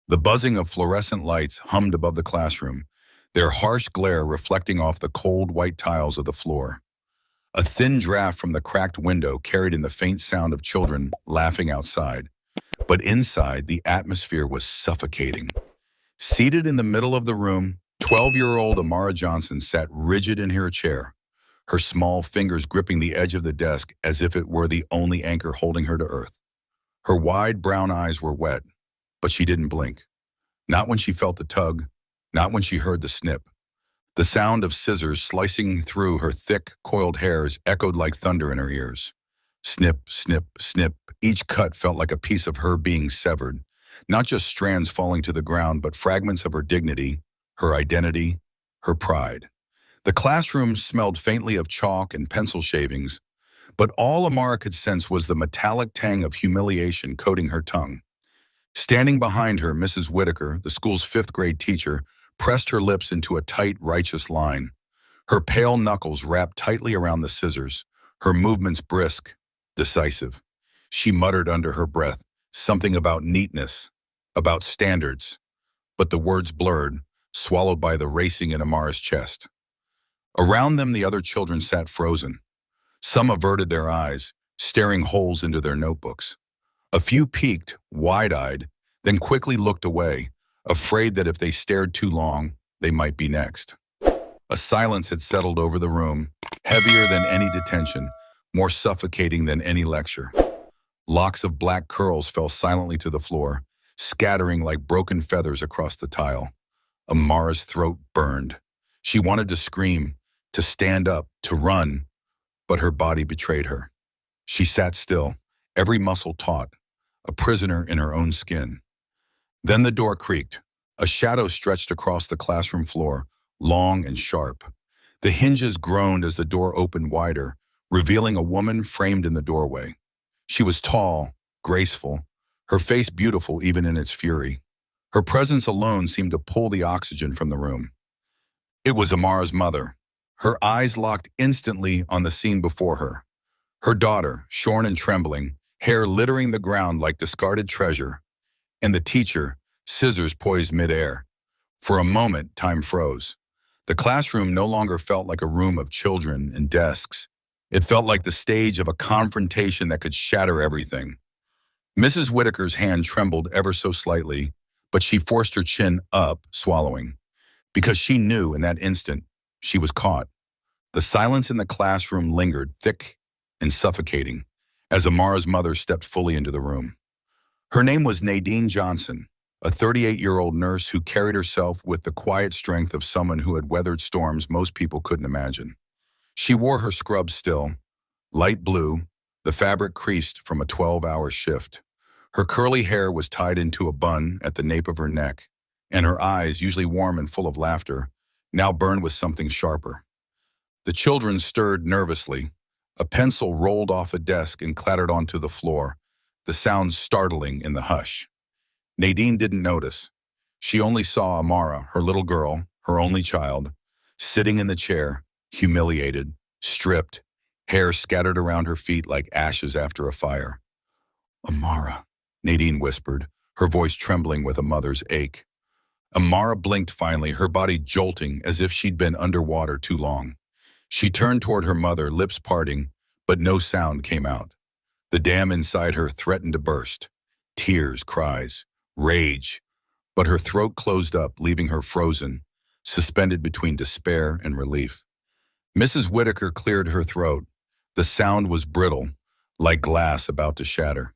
The buzzing of fluorescent lights hummed above the classroom, their harsh glare reflecting off the cold white tiles of the floor. A thin draft from the cracked window carried in the faint sound of children laughing outside. But inside, the atmosphere was suffocating. Seated in the middle of the room, 12-year-old Amara Johnson sat rigid in her chair, her small fingers gripping the edge of the desk as if it were the only anchor holding her to earth. Her wide brown eyes were wet, but she didn't blink. Not when she felt the tug, not when she heard the snip. The sound of scissors slicing through her thick, coiled hairs echoed like thunder in her ears. Snip, snip, snip. Each cut felt like a piece of her being severed, not just strands falling to the ground, but fragments of her dignity, her identity, her pride. The classroom smelled faintly of chalk and pencil shavings, but all Amara could sense was the metallic tang of humiliation coating her tongue. Standing behind her, Mrs. Whitaker, the school's fifth-grade teacher, pressed her lips into a tight, righteous line. Her pale knuckles wrapped tightly around the scissors, her movements brisk, decisive. She muttered under her breath, something about neatness, about standards, but the words blurred, swallowed by the racing in Amara's chest. Around them, the other children sat frozen. Some averted their eyes, staring holes into their notebooks. A few peeked, wide-eyed, then quickly looked away, afraid that if they stared too long, they might be next. A silence had settled over the room, heavier than any detention, more suffocating than any lecture. Locks of black curls fell silently to the floor, scattering like broken feathers across the tile. Amara's throat burned. She wanted to scream, to stand up, to run, but her body betrayed her. She sat still, every muscle taut, a prisoner in her own skin. Then the door creaked. A shadow stretched across the classroom floor, long and sharp. The hinges groaned as the door opened wider, revealing a woman framed in the doorway. She was tall, graceful, her face beautiful even in its fury. Her presence alone seemed to pull the oxygen from the room. It was Amara's mother. Her eyes locked instantly on the scene before her. Her daughter, shorn and trembling, hair littering the ground like discarded treasure, and the teacher, scissors poised midair. For a moment, time froze. The classroom no longer felt like a room of children and desks. It felt like the stage of a confrontation that could shatter everything. Mrs. Whitaker's hand trembled ever so slightly, but she forced her chin up, swallowing, because she knew in that instant she was caught. The silence in the classroom lingered, thick and suffocating, as Amara's mother stepped fully into the room. Her name was Nadine Johnson, a 38-year-old nurse who carried herself with the quiet strength of someone who had weathered storms most people couldn't imagine. She wore her scrubs still, light blue, the fabric creased from a 12-hour shift. Her curly hair was tied into a bun at the nape of her neck, and her eyes, usually warm and full of laughter, now burned with something sharper. The children stirred nervously. A pencil rolled off a desk and clattered onto the floor, the sound startling in the hush. Nadine didn't notice. She only saw Amara, her little girl, her only child, sitting in the chair, humiliated, stripped, hair scattered around her feet like ashes after a fire. "Amara," Nadine whispered, her voice trembling with a mother's ache. Amara blinked finally, her body jolting as if she'd been underwater too long. She turned toward her mother, lips parting, but no sound came out. The dam inside her threatened to burst. Tears, cries, rage. But her throat closed up, leaving her frozen, suspended between despair and relief. Mrs. Whitaker cleared her throat. The sound was brittle, like glass about to shatter.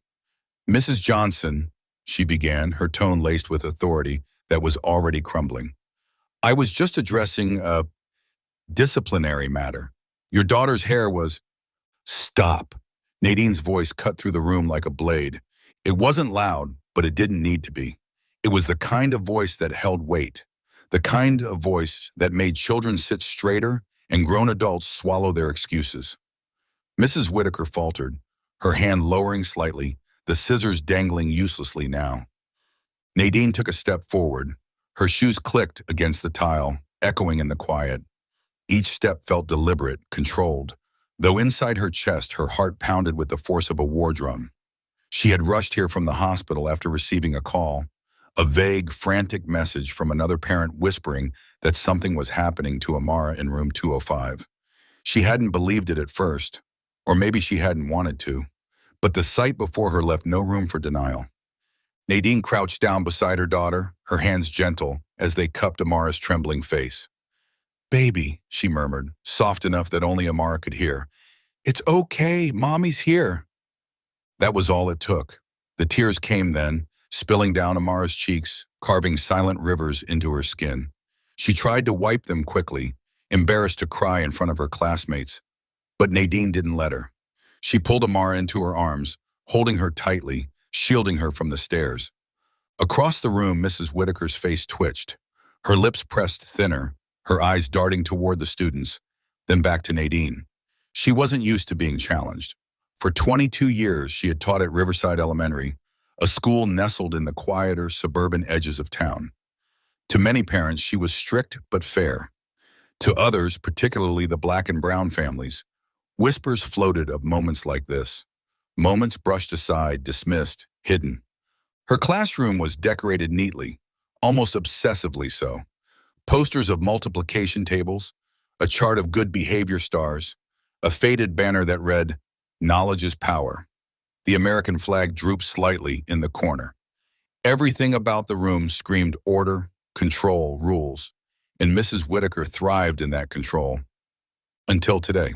"Mrs. Johnson," she began, her tone laced with authority that was already crumbling. "I was just addressing a disciplinary matter. Your daughter's hair was—" "Stop!" Nadine's voice cut through the room like a blade. It wasn't loud, but it didn't need to be. It was the kind of voice that held weight, the kind of voice that made children sit straighter and grown adults swallow their excuses. Mrs. Whitaker faltered, her hand lowering slightly, the scissors dangling uselessly now. Nadine took a step forward. Her shoes clicked against the tile, echoing in the quiet. Each step felt deliberate, controlled, though inside her chest her heart pounded with the force of a war drum. She had rushed here from the hospital after receiving a call, A vague, frantic message from another parent whispering that something was happening to Amara in room 205. She hadn't believed it at first, or maybe she hadn't wanted to, but the sight before her left no room for denial. Nadine crouched down beside her daughter, her hands gentle as they cupped Amara's trembling face. "Baby," she murmured, soft enough that only Amara could hear. "It's okay, Mommy's here." That was all it took. The tears came then, spilling down Amara's cheeks, carving silent rivers into her skin. She tried to wipe them quickly, embarrassed to cry in front of her classmates, but Nadine didn't let her. She pulled Amara into her arms, holding her tightly, shielding her from the stares. Across the room, Mrs. Whitaker's face twitched, her lips pressed thinner, her eyes darting toward the students, then back to Nadine. She wasn't used to being challenged. For 22 years, she had taught at Riverside Elementary, a school nestled in the quieter suburban edges of town. To many parents, she was strict but fair. To others, particularly the black and brown families, whispers floated of moments like this. Moments brushed aside, dismissed, hidden. Her classroom was decorated neatly, almost obsessively so. Posters of multiplication tables, a chart of good behavior stars, a faded banner that read, "Knowledge is power." The American flag drooped slightly in the corner. Everything about the room screamed order, control, rules, and Mrs. Whitaker thrived in that control. Until today.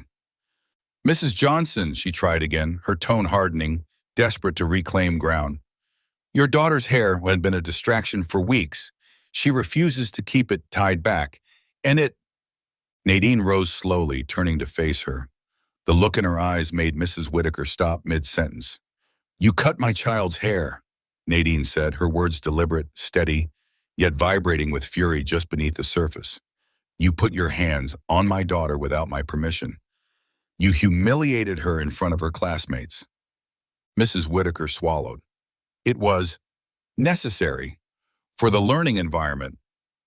"Mrs. Johnson," she tried again, her tone hardening, desperate to reclaim ground. "Your daughter's hair had been a distraction for weeks. She refuses to keep it tied back, and it—" Nadine rose slowly, turning to face her. The look in her eyes made Mrs. Whitaker stop mid-sentence. "You cut my child's hair," Nadine said, her words deliberate, steady, yet vibrating with fury just beneath the surface. "You put your hands on my daughter without my permission. You humiliated her in front of her classmates." Mrs. Whitaker swallowed. "It was necessary for the learning environment,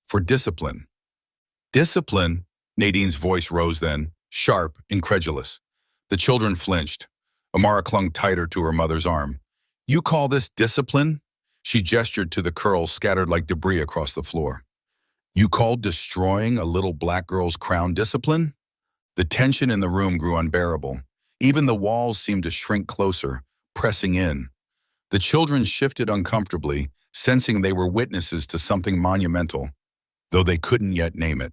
for discipline." "Discipline?" Nadine's voice rose then, sharp, incredulous. The children flinched. Amara clung tighter to her mother's arm. "You call this discipline?" She gestured to the curls scattered like debris across the floor. "You call destroying a little black girl's crown discipline?" The tension in the room grew unbearable. Even the walls seemed to shrink closer, pressing in. The children shifted uncomfortably, sensing they were witnesses to something monumental, though they couldn't yet name it.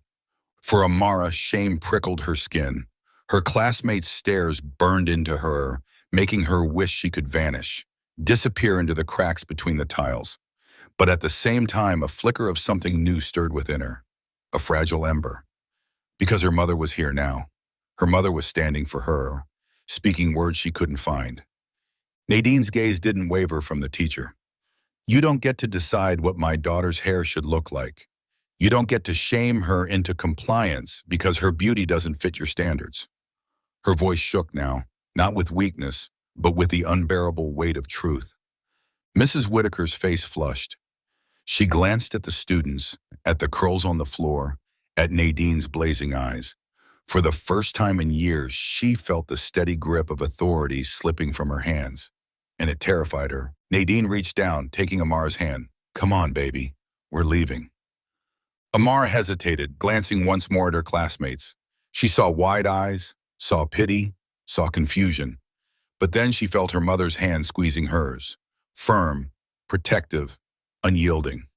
For Amara, shame prickled her skin. Her classmates' stares burned into her, making her wish she could vanish, disappear into the cracks between the tiles. But at the same time, a flicker of something new stirred within her, a fragile ember. Because her mother was here now. Her mother was standing for her, speaking words she couldn't find. Nadine's gaze didn't waver from the teacher. "You don't get to decide what my daughter's hair should look like. You don't get to shame her into compliance because her beauty doesn't fit your standards." Her voice shook now, not with weakness, but with the unbearable weight of truth. Mrs. Whitaker's face flushed. She glanced at the students, at the curls on the floor, at Nadine's blazing eyes. For the first time in years, she felt the steady grip of authority slipping from her hands, and it terrified her. Nadine reached down, taking Amara's hand. "Come on, baby. We're leaving." Amara hesitated, glancing once more at her classmates. She saw wide eyes, saw pity, saw confusion. But then she felt her mother's hand squeezing hers, firm, protective, unyielding.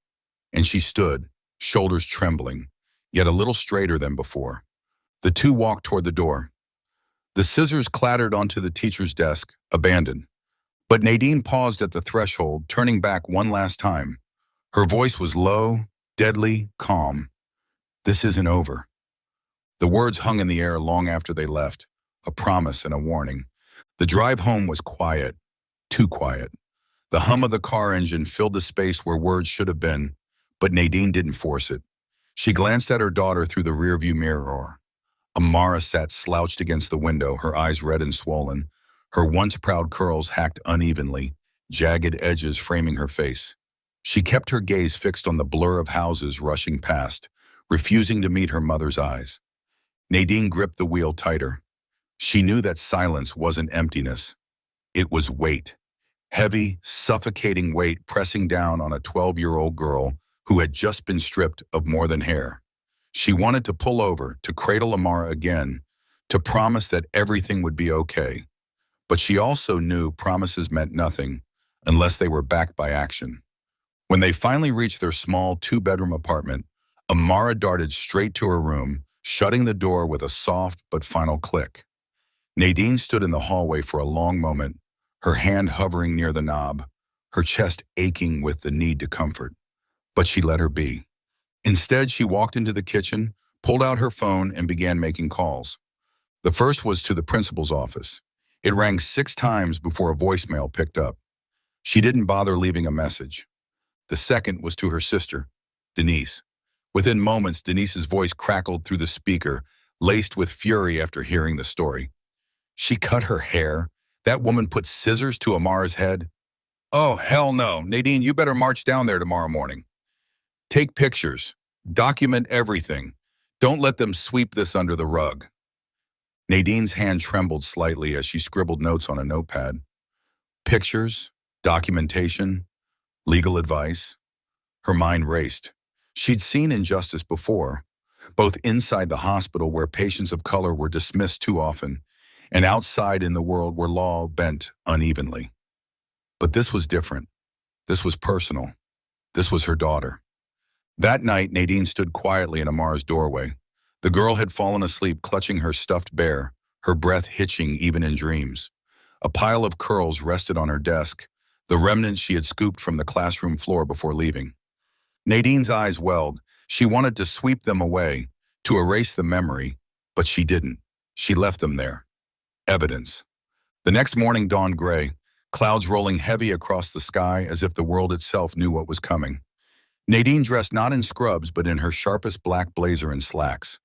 And she stood, shoulders trembling, yet a little straighter than before. The two walked toward the door. The scissors clattered onto the teacher's desk, abandoned. But Nadine paused at the threshold, turning back one last time. Her voice was low, deadly, calm. "This isn't over." The words hung in the air long after they left, a promise and a warning. The drive home was quiet, too quiet. The hum of the car engine filled the space where words should have been, but Nadine didn't force it. She glanced at her daughter through the rearview mirror. Amara sat slouched against the window, her eyes red and swollen, her once proud curls hacked unevenly, jagged edges framing her face. She kept her gaze fixed on the blur of houses rushing past, refusing to meet her mother's eyes. Nadine gripped the wheel tighter. She knew that silence wasn't emptiness. It was weight. Heavy, suffocating weight pressing down on a 12-year-old girl who had just been stripped of more than hair. She wanted to pull over, to cradle Amara again, to promise that everything would be okay. But she also knew promises meant nothing unless they were backed by action. When they finally reached their small two-bedroom apartment, Amara darted straight to her room, shutting the door with a soft but final click. Nadine stood in the hallway for a long moment, her hand hovering near the knob, her chest aching with the need to comfort. But she let her be. Instead, she walked into the kitchen, pulled out her phone, and began making calls. The first was to the principal's office. It rang 6 times before a voicemail picked up. She didn't bother leaving a message. The second was to her sister, Denise. Within moments, Denise's voice crackled through the speaker, laced with fury after hearing the story. She cut her hair. That woman put scissors to Amara's head. Oh, hell no. Nadine, you better march down there tomorrow morning. Take pictures. Document everything. Don't let them sweep this under the rug. Nadine's hand trembled slightly as she scribbled notes on a notepad. Pictures, documentation, legal advice. Her mind raced. She'd seen injustice before, both inside the hospital where patients of color were dismissed too often, and outside in the world where law bent unevenly. But this was different. This was personal. This was her daughter. That night, Nadine stood quietly in Amara's doorway. The girl had fallen asleep clutching her stuffed bear, her breath hitching even in dreams. A pile of curls rested on her desk, the remnants she had scooped from the classroom floor before leaving. Nadine's eyes welled. She wanted to sweep them away, to erase the memory, but she didn't. She left them there. Evidence. The next morning dawned gray, clouds rolling heavy across the sky as if the world itself knew what was coming. Nadine dressed not in scrubs but in her sharpest black blazer and slacks.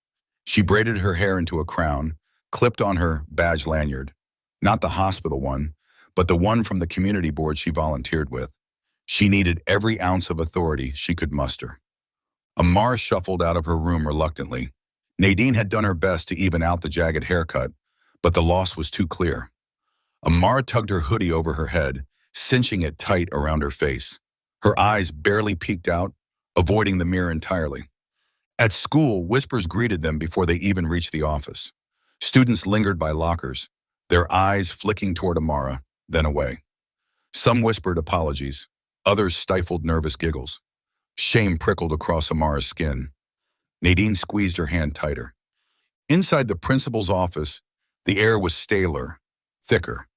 She braided her hair into a crown, clipped on her badge lanyard. Not the hospital one, but the one from the community board she volunteered with. She needed every ounce of authority she could muster. Amara shuffled out of her room reluctantly. Nadine had done her best to even out the jagged haircut, but the loss was too clear. Amara tugged her hoodie over her head, cinching it tight around her face. Her eyes barely peeked out, avoiding the mirror entirely. At school, whispers greeted them before they even reached the office. Students lingered by lockers, their eyes flicking toward Amara, then away. Some whispered apologies, others stifled nervous giggles. Shame prickled across Amara's skin. Nadine squeezed her hand tighter. Inside the principal's office, the air was staler, thicker.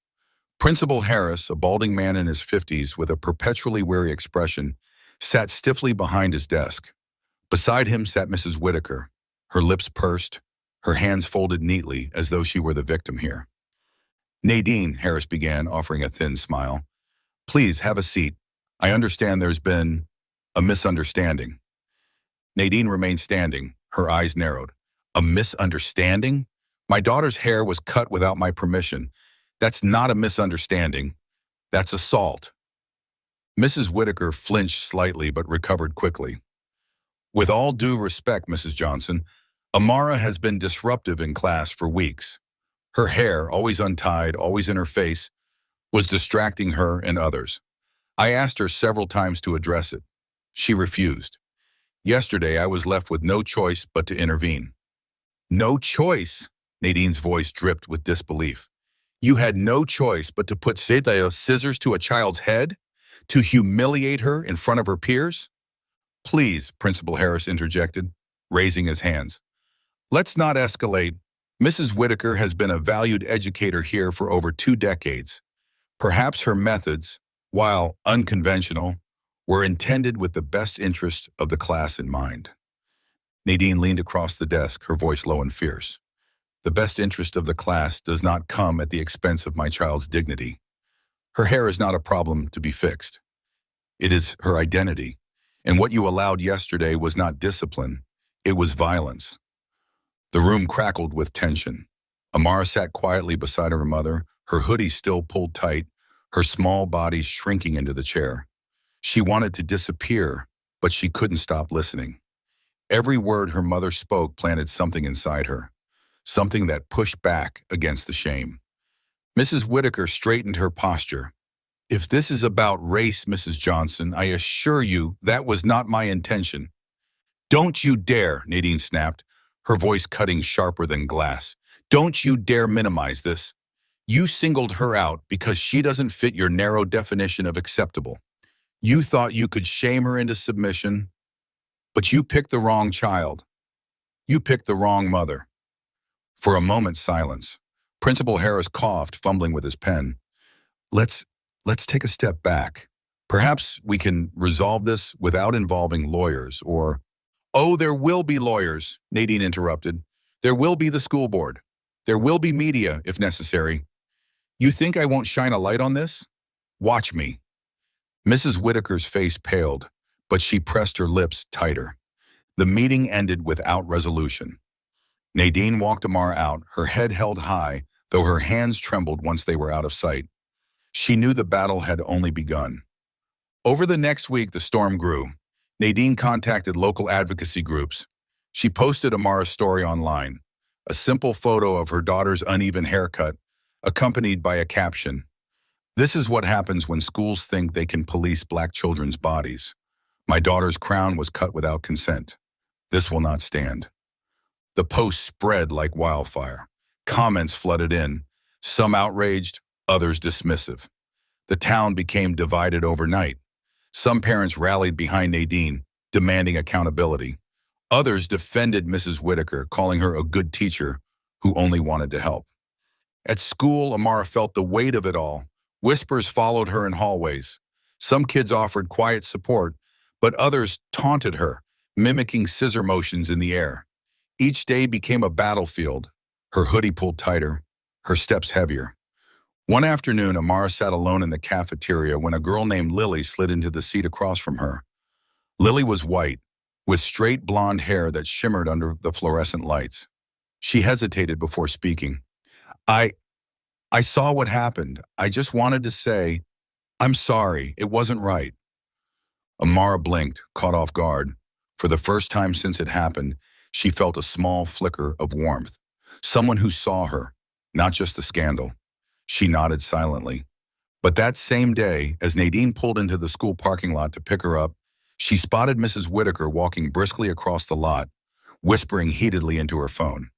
Principal Harris, a balding man in his 50s with a perpetually weary expression, sat stiffly behind his desk. Beside him sat Mrs. Whitaker, her lips pursed, her hands folded neatly as though she were the victim here. Nadine, Harris began, offering a thin smile. Please, have a seat. I understand there's been a misunderstanding. Nadine remained standing, her eyes narrowed. A misunderstanding? My daughter's hair was cut without my permission. That's not a misunderstanding. That's assault. Mrs. Whitaker flinched slightly but recovered quickly. With all due respect, Mrs. Johnson, Amara has been disruptive in class for weeks. Her hair, always untied, always in her face, was distracting her and others. I asked her several times to address it. She refused. Yesterday, I was left with no choice but to intervene. No choice? Nadine's voice dripped with disbelief. You had no choice but to put scissors to a child's head? To humiliate her in front of her peers? Please, Principal Harris interjected, raising his hands. Let's not escalate. Mrs. Whitaker has been a valued educator here for over 2 decades. Perhaps her methods, while unconventional, were intended with the best interest of the class in mind. Nadine leaned across the desk, her voice low and fierce. The best interest of the class does not come at the expense of my child's dignity. Her hair is not a problem to be fixed. It is her identity, and what you allowed yesterday was not discipline, it was violence. The room crackled with tension. Amara sat quietly beside her mother, her hoodie still pulled tight, her small body shrinking into the chair. She wanted to disappear, but she couldn't stop listening. Every word her mother spoke planted something inside her, something that pushed back against the shame. Mrs. Whitaker straightened her posture. If this is about race, Mrs. Johnson, I assure you that was not my intention. Don't you dare, Nadine snapped, her voice cutting sharper than glass. Don't you dare minimize this. You singled her out because she doesn't fit your narrow definition of acceptable. You thought you could shame her into submission, but you picked the wrong child. You picked the wrong mother. For a moment's silence, Principal Harris coughed, fumbling with his pen. Let's let's take a step back. Perhaps we can resolve this without involving lawyers or Oh, there will be lawyers, Nadine interrupted. There will be the school board. There will be media if necessary. You think I won't shine a light on this? Watch me. Mrs. Whitaker's face paled, but she pressed her lips tighter. The meeting ended without resolution. Nadine walked Amar out, her head held high, though her hands trembled once they were out of sight. She knew the battle had only begun. Over the next week, the storm grew. Nadine contacted local advocacy groups. She posted Amara's story online, a simple photo of her daughter's uneven haircut, accompanied by a caption. This is what happens when schools think they can police black children's bodies. My daughter's crown was cut without consent. This will not stand. The post spread like wildfire. Comments flooded in, some outraged, others dismissive. The town became divided overnight. Some parents rallied behind Nadine, demanding accountability. Others defended Mrs. Whitaker, calling her a good teacher who only wanted to help. At school, Amara felt the weight of it all. Whispers followed her in hallways. Some kids offered quiet support, but others taunted her, mimicking scissor motions in the air. Each day became a battlefield, her hoodie pulled tighter, her steps heavier. One afternoon, Amara sat alone in the cafeteria when a girl named Lily slid into the seat across from her. Lily was white, with straight blonde hair that shimmered under the fluorescent lights. She hesitated before speaking. I saw what happened. I just wanted to say, I'm sorry, it wasn't right. Amara blinked, caught off guard. For the first time since it happened, she felt a small flicker of warmth. Someone who saw her, not just the scandal. She nodded silently. But that same day, as Nadine pulled into the school parking lot to pick her up, she spotted Mrs. Whitaker walking briskly across the lot, whispering heatedly into her phone.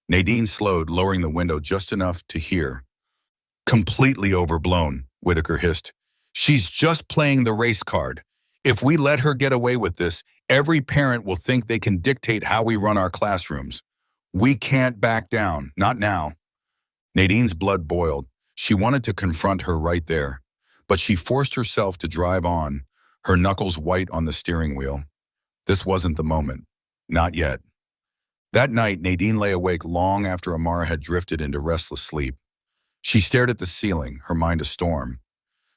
Nadine slowed, lowering the window just enough to hear. Completely overblown, Whitaker hissed. She's just playing the race card. If we let her get away with this, every parent will think they can dictate how we run our classrooms. We can't back down, not now. Nadine's blood boiled. She wanted to confront her right there, but she forced herself to drive on, her knuckles white on the steering wheel. This wasn't the moment. Not yet. That night, Nadine lay awake long after Amara had drifted into restless sleep. She stared at the ceiling, her mind a storm.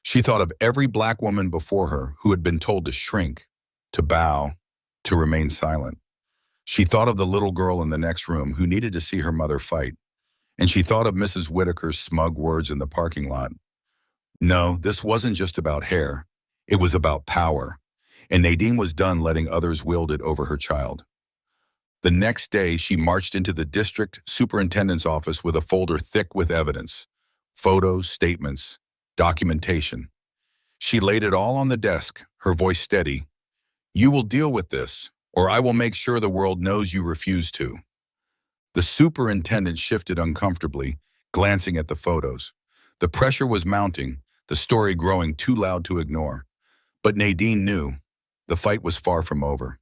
She thought of every black woman before her who had been told to shrink, to bow, to remain silent. She thought of the little girl in the next room who needed to see her mother fight. And she thought of Mrs. Whitaker's smug words in the parking lot. No, this wasn't just about hair. It was about power. And Nadine was done letting others wield it over her child. The next day, she marched into the district superintendent's office with a folder thick with evidence. Photos, statements, documentation. She laid it all on the desk, her voice steady. You will deal with this, or I will make sure the world knows you refuse to. The superintendent shifted uncomfortably, glancing at the photos. The pressure was mounting, the story growing too loud to ignore. But Nadine knew the fight was far from over,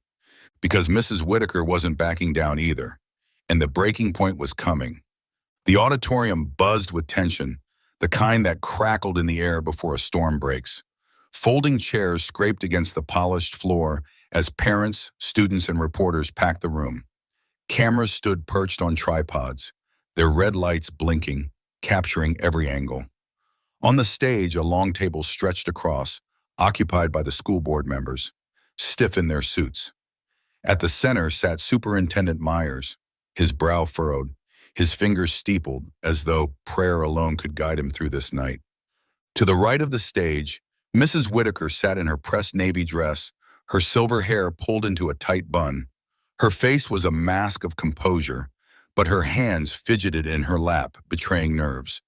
because Mrs. Whitaker wasn't backing down either, and the breaking point was coming. The auditorium buzzed with tension, the kind that crackled in the air before a storm breaks. Folding chairs scraped against the polished floor as parents, students, and reporters packed the room. Cameras stood perched on tripods, their red lights blinking, capturing every angle. On the stage, a long table stretched across, occupied by the school board members, stiff in their suits. At the center sat Superintendent Myers, his brow furrowed, his fingers steepled as though prayer alone could guide him through this night. To the right of the stage, Mrs. Whitaker sat in her pressed navy dress, her silver hair pulled into a tight bun. Her face was a mask of composure, but her hands fidgeted in her lap, betraying nerves.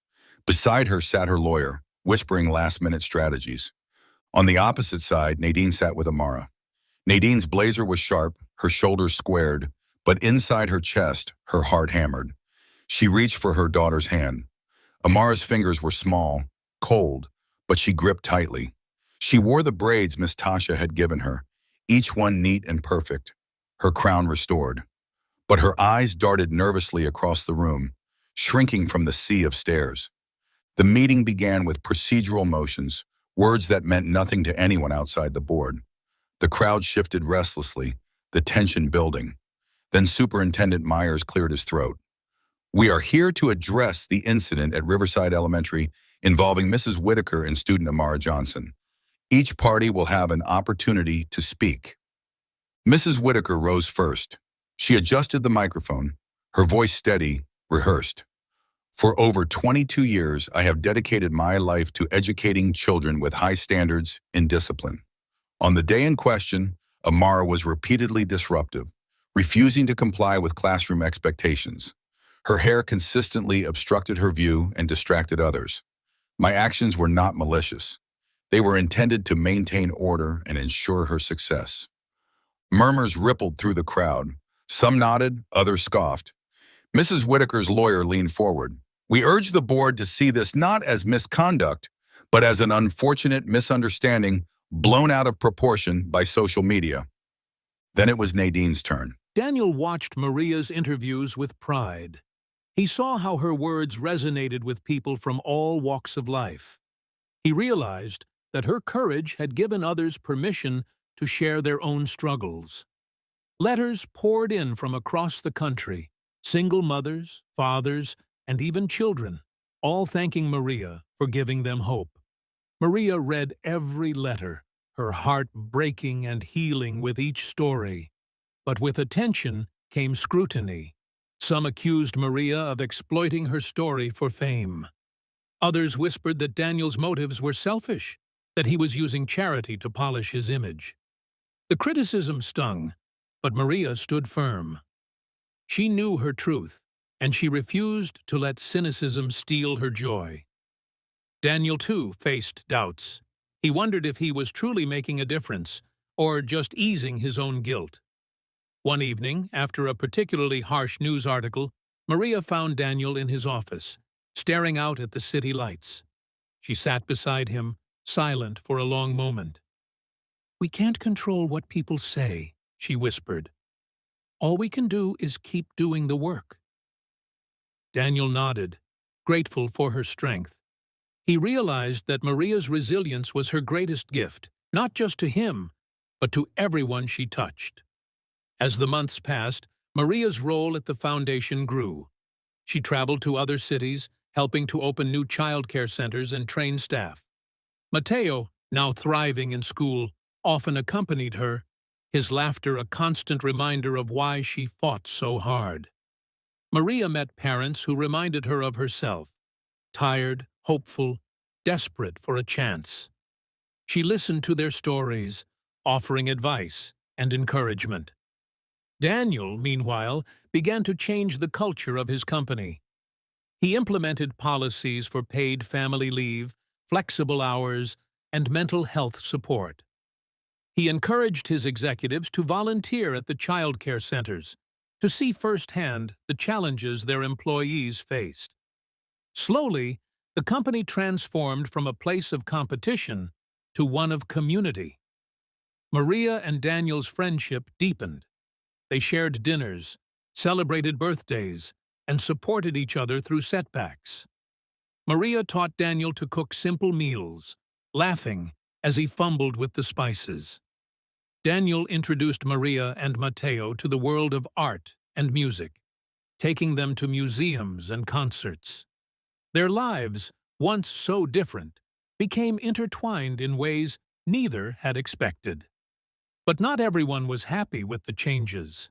Beside her sat her lawyer, whispering last-minute strategies. On the opposite side, Nadine sat with Amara. Nadine's blazer was sharp, her shoulders squared, but inside her chest, her heart hammered. She reached for her daughter's hand. Amara's fingers were small, cold, but she gripped tightly. She wore the braids Miss Tasha had given her, each one neat and perfect, her crown restored. But her eyes darted nervously across the room, shrinking from the sea of stares. The meeting began with procedural motions, words that meant nothing to anyone outside the board. The crowd shifted restlessly, the tension building. Then Superintendent Myers cleared his throat. "We are here to address the incident at Riverside Elementary involving Mrs. Whitaker and student Amara Johnson. Each party will have an opportunity to speak." Mrs. Whitaker rose first. She adjusted the microphone, her voice steady, rehearsed. "For over 22 years, I have dedicated my life to educating children with high standards in discipline. On the day in question, Amara was repeatedly disruptive, refusing to comply with classroom expectations. Her hair consistently obstructed her view and distracted others. My actions were not malicious. They were intended to maintain order and ensure her success." Murmurs rippled through the crowd. Some nodded, others scoffed. Mrs. Whitaker's lawyer leaned forward. "We urge the board to see this not as misconduct, but as an unfortunate misunderstanding blown out of proportion by social media." Then it was Nadine's turn. Daniel watched Maria's interviews with pride. He saw how her words resonated with people from all walks of life. He realized that her courage had given others permission to share their own struggles. Letters poured in from across the country, single mothers, fathers, and even children, all thanking Maria for giving them hope. Maria read every letter, her heart breaking and healing with each story. But with attention came scrutiny. Some accused Maria of exploiting her story for fame. Others whispered that Daniel's motives were selfish, that he was using charity to polish his image. The criticism stung, but Maria stood firm. She knew her truth, and she refused to let cynicism steal her joy. Daniel, too, faced doubts. He wondered if he was truly making a difference, or just easing his own guilt. One evening, after a particularly harsh news article, Maria found Daniel in his office, staring out at the city lights. She sat beside him, silent for a long moment. "We can't control what people say," she whispered. "All we can do is keep doing the work." Daniel nodded, grateful for her strength. He realized that Maria's resilience was her greatest gift, not just to him, but to everyone she touched. As the months passed, Maria's role at the foundation grew. She traveled to other cities, helping to open new childcare centers and train staff. Mateo, now thriving in school, often accompanied her, his laughter a constant reminder of why she fought so hard. Maria met parents who reminded her of herself, tired, hopeful, desperate for a chance. She listened to their stories, offering advice and encouragement. Daniel, meanwhile, began to change the culture of his company. He implemented policies for paid family leave, flexible hours, and mental health support. He encouraged his executives to volunteer at the childcare centers, to see firsthand the challenges their employees faced. Slowly, the company transformed from a place of competition to one of community. Maria and Daniel's friendship deepened. They shared dinners, celebrated birthdays, and supported each other through setbacks. Maria taught Daniel to cook simple meals, laughing as he fumbled with the spices. Daniel introduced Maria and Mateo to the world of art and music, taking them to museums and concerts. Their lives, once so different, became intertwined in ways neither had expected. But not everyone was happy with the changes.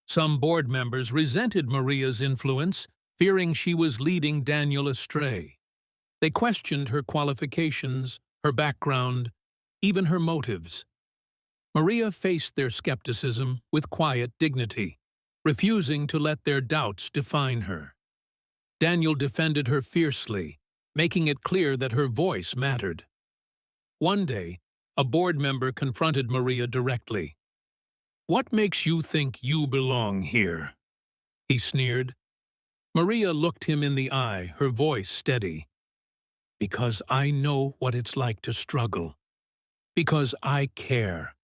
Some board members resented Maria's influence, fearing she was leading Daniel astray. They questioned her qualifications, her background, even her motives. Maria faced their skepticism with quiet dignity, refusing to let their doubts define her. Daniel defended her fiercely, making it clear that her voice mattered. One day, a board member confronted Maria directly. "What makes you think you belong here?" he sneered. Maria looked him in the eye, her voice steady. "Because I know what it's like to struggle. Because I care.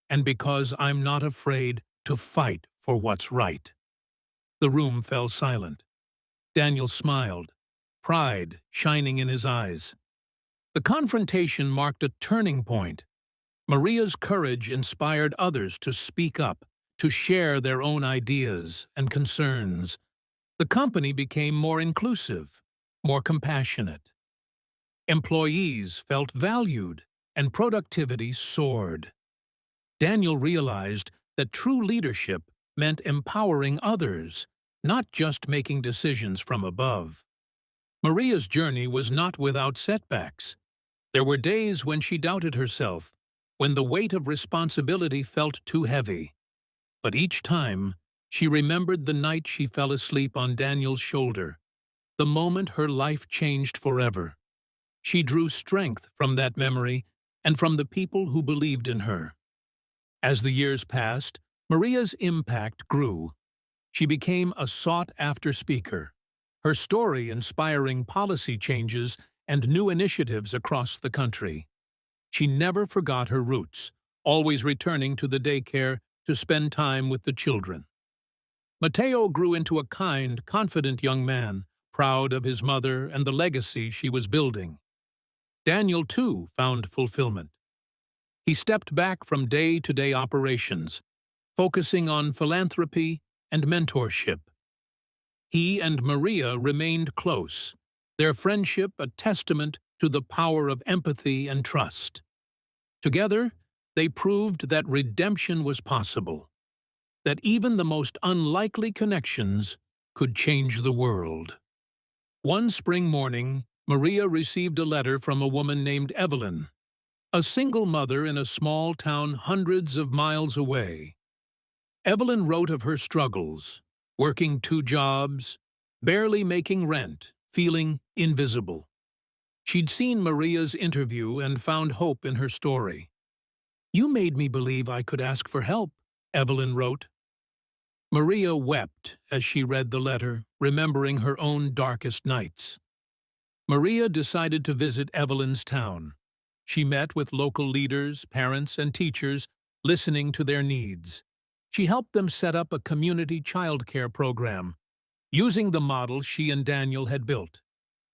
And because I'm not afraid to fight for what's right." The room fell silent. Daniel smiled, pride shining in his eyes. The confrontation marked a turning point. Maria's courage inspired others to speak up, to share their own ideas and concerns. The company became more inclusive, more compassionate. Employees felt valued, and productivity soared. Daniel realized that true leadership meant empowering others, not just making decisions from above. Maria's journey was not without setbacks. There were days when she doubted herself, when the weight of responsibility felt too heavy. But each time, she remembered the night she fell asleep on Daniel's shoulder, the moment her life changed forever. She drew strength from that memory and from the people who believed in her. As the years passed, Maria's impact grew. She became a sought-after speaker, her story inspiring policy changes and new initiatives across the country. She never forgot her roots, always returning to the daycare to spend time with the children. Mateo grew into a kind, confident young man, proud of his mother and the legacy she was building. Daniel, too, found fulfillment. He stepped back from day-to-day operations, focusing on philanthropy and mentorship. He and Maria remained close, their friendship a testament to the power of empathy and trust. Together, they proved that redemption was possible, that even the most unlikely connections could change the world. One spring morning, Maria received a letter from a woman named Evelyn, a single mother in a small town hundreds of miles away. Evelyn wrote of her struggles, working 2 jobs, barely making rent, feeling invisible. She'd seen Maria's interview and found hope in her story. "You made me believe I could ask for help," Evelyn wrote. Maria wept as she read the letter, remembering her own darkest nights. Maria decided to visit Evelyn's town. She met with local leaders, parents, and teachers, listening to their needs. She helped them set up a community childcare program, using the model she and Daniel had built.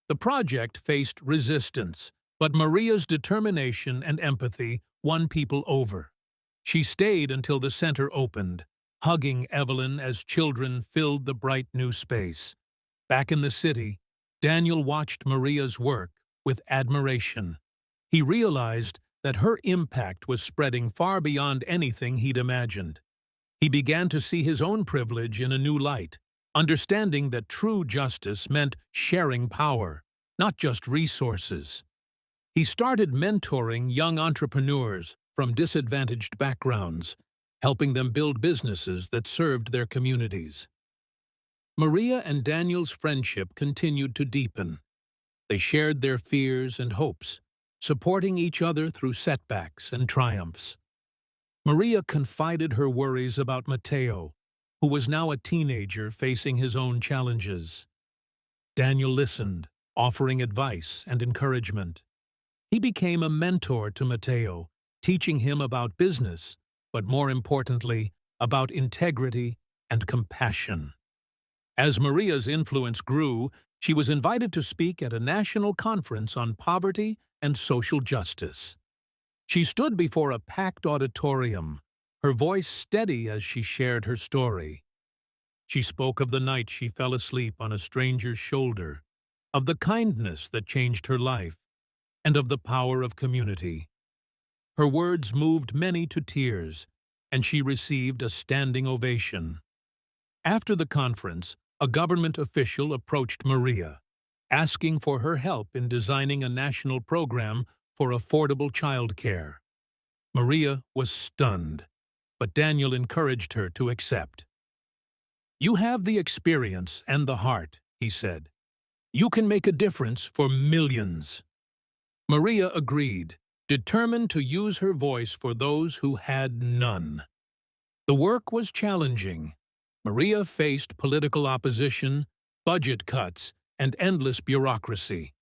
The project faced resistance, but Maria's determination and empathy won people over. She stayed until the center opened, hugging Evelyn as children filled the bright new space. Back in the city, Daniel watched Maria's work with admiration. He realized that her impact was spreading far beyond anything he'd imagined. He began to see his own privilege in a new light, understanding that true justice meant sharing power, not just resources. He started mentoring young entrepreneurs from disadvantaged backgrounds, helping them build businesses that served their communities. Maria and Daniel's friendship continued to deepen. They shared their fears and hopes, supporting each other through setbacks and triumphs. Maria confided her worries about Mateo, who was now a teenager facing his own challenges. Daniel listened, offering advice and encouragement. He became a mentor to Mateo, teaching him about business, but more importantly, about integrity and compassion. As Maria's influence grew, she was invited to speak at a national conference on poverty and social justice. She stood before a packed auditorium, her voice steady as she shared her story. She spoke of the night she fell asleep on a stranger's shoulder, of the kindness that changed her life, and of the power of community. Her words moved many to tears, and she received a standing ovation. After the conference, a government official approached Maria, asking for her help in designing a national program for affordable childcare. Maria was stunned, but Daniel encouraged her to accept. "You have the experience and the heart," he said. You can make a difference for millions." Maria agreed, determined to use her voice for those who had none. The work was challenging. Maria faced political opposition, budget cuts, and endless bureaucracy.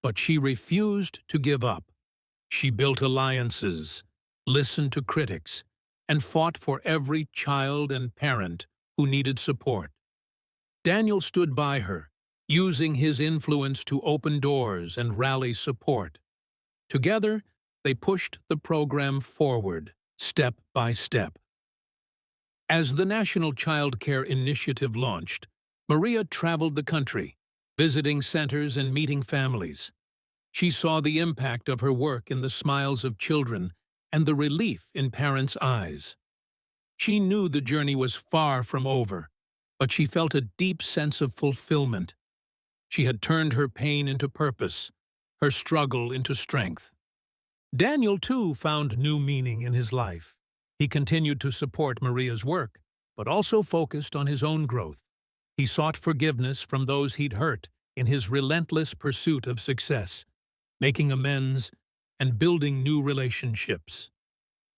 But she refused to give up. She built alliances, listened to critics, and fought for every child and parent who needed support. Daniel stood by her, using his influence to open doors and rally support. Together, they pushed the program forward, step by step. As the National Child Care Initiative launched, Maria traveled the country, visiting centers and meeting families. She saw the impact of her work in the smiles of children and the relief in parents' eyes. She knew the journey was far from over, but she felt a deep sense of fulfillment. She had turned her pain into purpose, her struggle into strength. Daniel, too, found new meaning in his life. He continued to support Maria's work, but also focused on his own growth. He sought forgiveness from those he'd hurt in his relentless pursuit of success, making amends and building new relationships.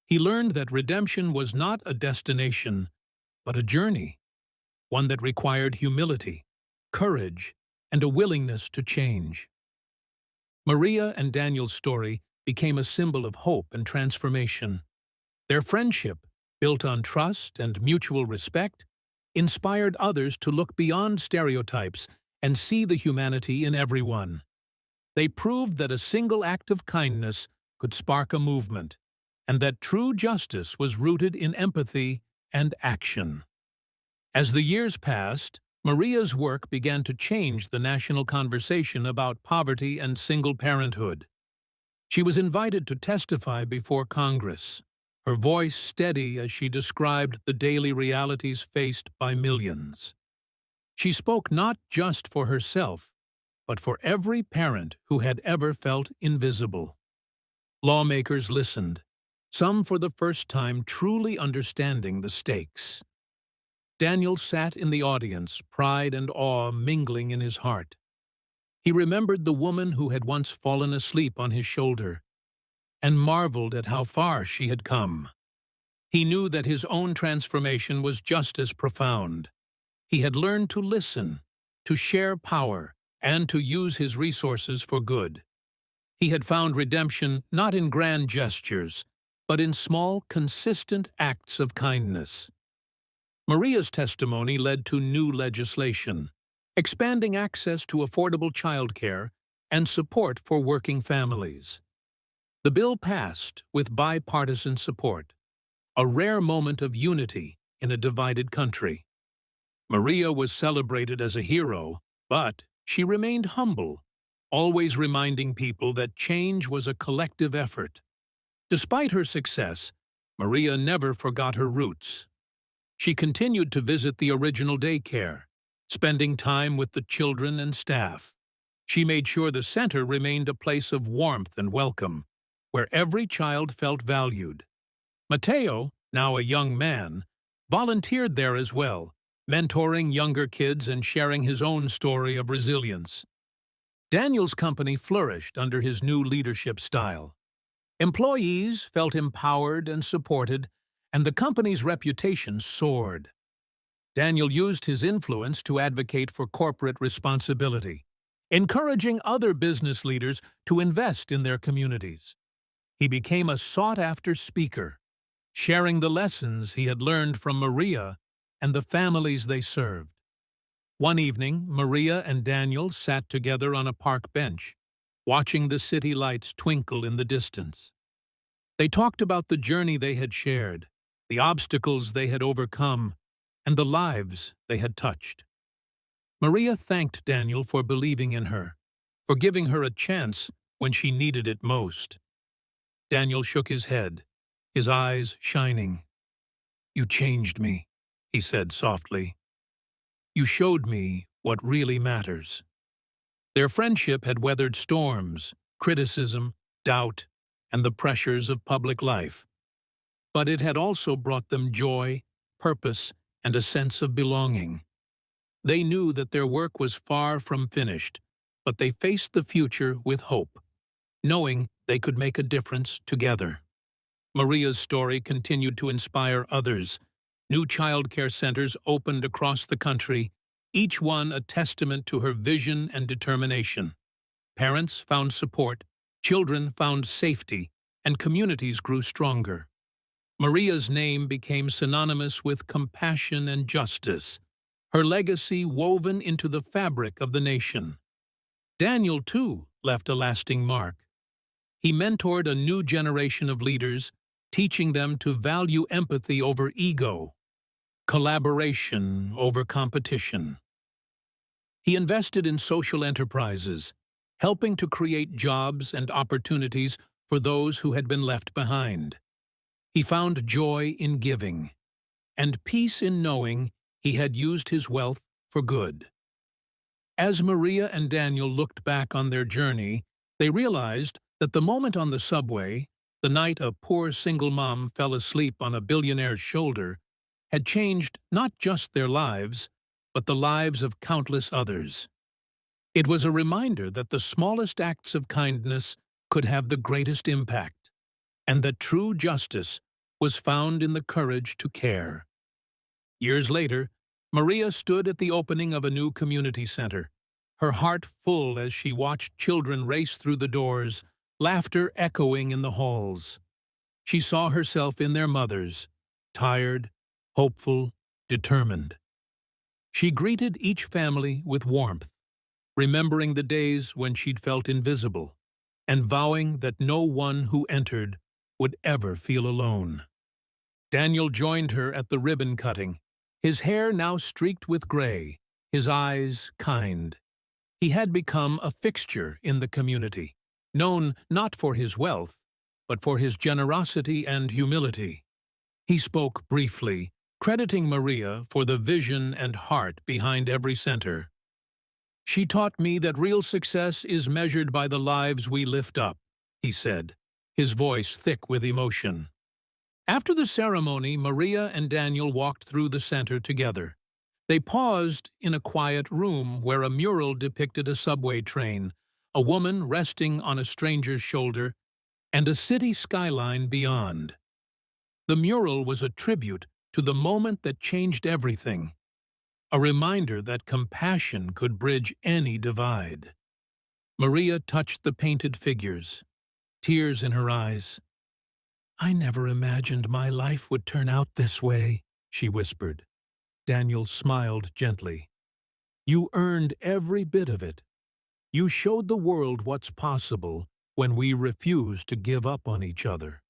He learned that redemption was not a destination, but a journey, one that required humility, courage, and a willingness to change. Maria and Daniel's story became a symbol of hope and transformation. Their friendship, built on trust and mutual respect, inspired others to look beyond stereotypes and see the humanity in everyone. They proved that a single act of kindness could spark a movement, and that true justice was rooted in empathy and action. As the years passed, Maria's work began to change the national conversation about poverty and single parenthood. She was invited to testify before Congress, her voice steady as she described the daily realities faced by millions. She spoke not just for herself, but for every parent who had ever felt invisible. Lawmakers listened, some for the first time truly understanding the stakes. Daniel sat in the audience, pride and awe mingling in his heart. He remembered the woman who had once fallen asleep on his shoulder, and marveled at how far she had come. He knew that his own transformation was just as profound. He had learned to listen, to share power, and to use his resources for good. He had found redemption not in grand gestures, but in small, consistent acts of kindness. Maria's testimony led to new legislation, expanding access to affordable childcare and support for working families. The bill passed with bipartisan support, a rare moment of unity in a divided country. Maria was celebrated as a hero, but she remained humble, always reminding people that change was a collective effort. Despite her success, Maria never forgot her roots. She continued to visit the original daycare, spending time with the children and staff. She made sure the center remained a place of warmth and welcome, where every child felt valued. Mateo, now a young man, volunteered there as well, mentoring younger kids and sharing his own story of resilience. Daniel's company flourished under his new leadership style. Employees felt empowered and supported, and the company's reputation soared. Daniel used his influence to advocate for corporate responsibility, encouraging other business leaders to invest in their communities. He became a sought-after speaker, sharing the lessons he had learned from Maria and the families they served. One evening, Maria and Daniel sat together on a park bench, watching the city lights twinkle in the distance. They talked about the journey they had shared, the obstacles they had overcome, and the lives they had touched. Maria thanked Daniel for believing in her, for giving her a chance when she needed it most. Daniel shook his head, his eyes shining. "You changed me," he said softly. "You showed me what really matters." Their friendship had weathered storms, criticism, doubt, and the pressures of public life. But it had also brought them joy, purpose, and a sense of belonging. They knew that their work was far from finished, but they faced the future with hope, knowing they could make a difference together. Maria's story continued to inspire others. New child care centers opened across the country, each one a testament to her vision and determination. Parents found support, children found safety, and communities grew stronger. Maria's name became synonymous with compassion and justice, her legacy woven into the fabric of the nation. Daniel, too, left a lasting mark. He mentored a new generation of leaders, teaching them to value empathy over ego, collaboration over competition. He invested in social enterprises, helping to create jobs and opportunities for those who had been left behind. He found joy in giving, and peace in knowing he had used his wealth for good. As Maria and Daniel looked back on their journey, they realized that the moment on the subway, the night a poor single mom fell asleep on a billionaire's shoulder, had changed not just their lives, but the lives of countless others. It was a reminder that the smallest acts of kindness could have the greatest impact, and that true justice was found in the courage to care. Years later, Maria stood at the opening of a new community center, her heart full as she watched children race through the doors, laughter echoing in the halls. She saw herself in their mothers, tired, hopeful, determined. She greeted each family with warmth, remembering the days when she'd felt invisible, and vowing that no one who entered would ever feel alone. Daniel joined her at the ribbon cutting, his hair now streaked with gray, his eyes kind. He had become a fixture in the community, known not for his wealth, but for his generosity and humility. He spoke briefly, crediting Maria for the vision and heart behind every center. "She taught me that real success is measured by the lives we lift up," he said, his voice thick with emotion. After the ceremony, Maria and Daniel walked through the center together. They paused in a quiet room where a mural depicted a subway train, a woman resting on a stranger's shoulder, and a city skyline beyond. The mural was a tribute to the moment that changed everything, a reminder that compassion could bridge any divide. Maria touched the painted figures, tears in her eyes. "I never imagined my life would turn out this way," she whispered. Daniel smiled gently. "You earned every bit of it. You showed the world what's possible when we refuse to give up on each other."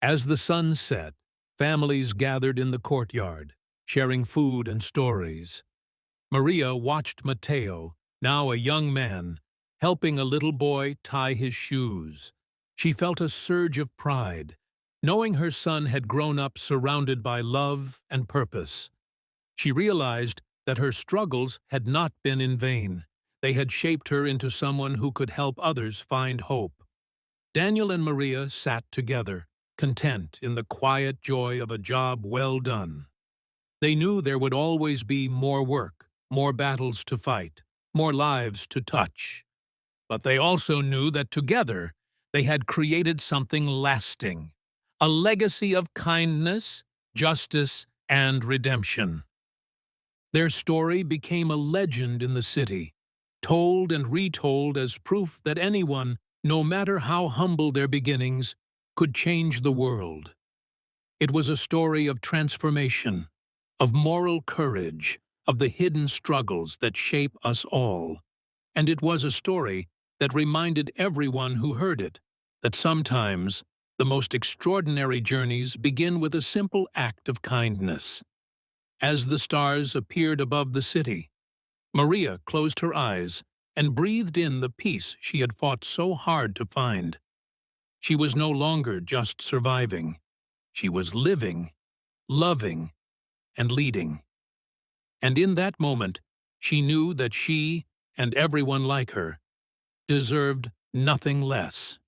As the sun set, families gathered in the courtyard, sharing food and stories. Maria watched Matteo, now a young man, helping a little boy tie his shoes. She felt a surge of pride, knowing her son had grown up surrounded by love and purpose. She realized that her struggles had not been in vain. They had shaped her into someone who could help others find hope. Daniel and Maria sat together, content in the quiet joy of a job well done. They knew there would always be more work, more battles to fight, more lives to touch. But they also knew that together they had created something lasting, a legacy of kindness, justice, and redemption. Their story became a legend in the city, told and retold as proof that anyone, no matter how humble their beginnings, could change the world. It was a story of transformation, of moral courage, of the hidden struggles that shape us all. And it was a story that reminded everyone who heard it that sometimes the most extraordinary journeys begin with a simple act of kindness. As the stars appeared above the city, Maria closed her eyes and breathed in the peace she had fought so hard to find. She was no longer just surviving. She was living, loving, and leading. And in that moment, she knew that she, and everyone like her, deserved nothing less.